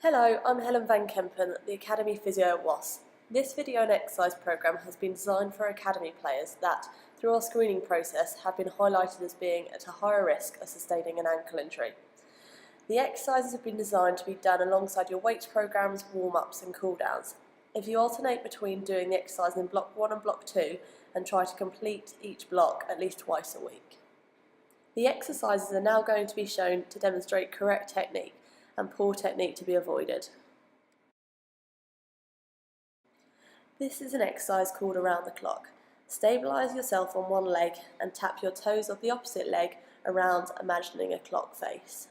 Hello, I'm Helen van Kempen, the Academy Physio at Wasps. This video and exercise programme has been designed for Academy players that, through our screening process, have been highlighted as being at a higher risk of sustaining an ankle injury. The exercises have been designed to be done alongside your weights programmes, warm-ups and cool-downs. If you alternate between doing the exercise in block 1 and block 2 and try to complete each block at least twice a week. The exercises are now going to be shown to demonstrate correct technique and poor technique to be avoided. This is an exercise called around the clock. Stabilise yourself on one leg and tap your toes of the opposite leg around, imagining a clock face.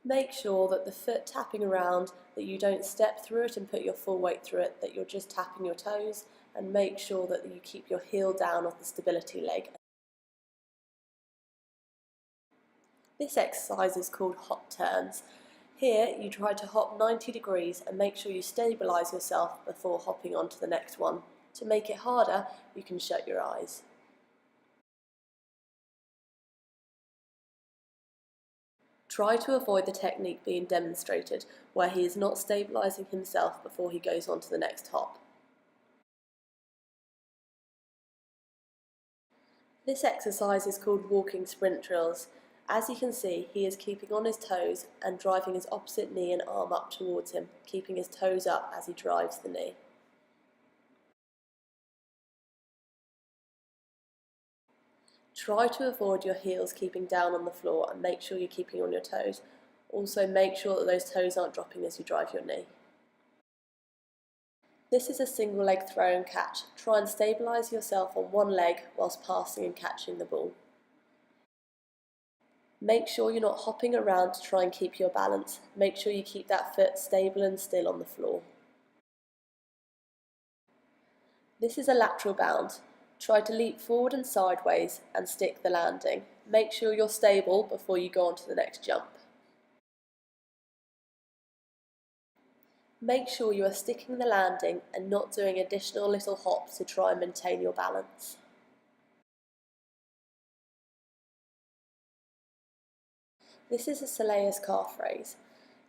Make sure that the foot tapping around, that you don't step through it and put your full weight through it, that you're just tapping your toes, and make sure that you keep your heel down off the stability leg. This exercise is called hop turns. Here you try to hop 90 degrees and make sure you stabilise yourself before hopping on to the next one. To make it harder, you can shut your eyes. Try to avoid the technique being demonstrated where he is not stabilising himself before he goes on to the next hop. This exercise is called walking sprint drills. As you can see, he is keeping on his toes and driving his opposite knee and arm up towards him, keeping his toes up as he drives the knee. Try to avoid your heels keeping down on the floor and make sure you're keeping on your toes. Also make sure that those toes aren't dropping as you drive your knee. This is a single leg throw and catch. Try and stabilise yourself on one leg whilst passing and catching the ball. Make sure you're not hopping around to try and keep your balance. Make sure you keep that foot stable and still on the floor. This is a lateral bound. Try to leap forward and sideways and stick the landing. Make sure you're stable before you go on to the next jump. Make sure you are sticking the landing and not doing additional little hops to try and maintain your balance. This is a soleus calf raise.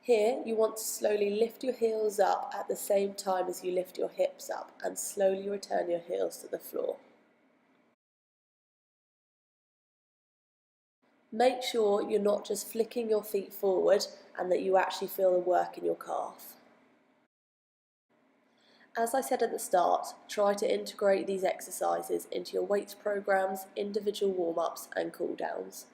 Here you want to slowly lift your heels up at the same time as you lift your hips up and slowly return your heels to the floor. Make sure you're not just flicking your feet forward and that you actually feel the work in your calf. As I said at the start, try to integrate these exercises into your weights programs, individual warm-ups and cool-downs.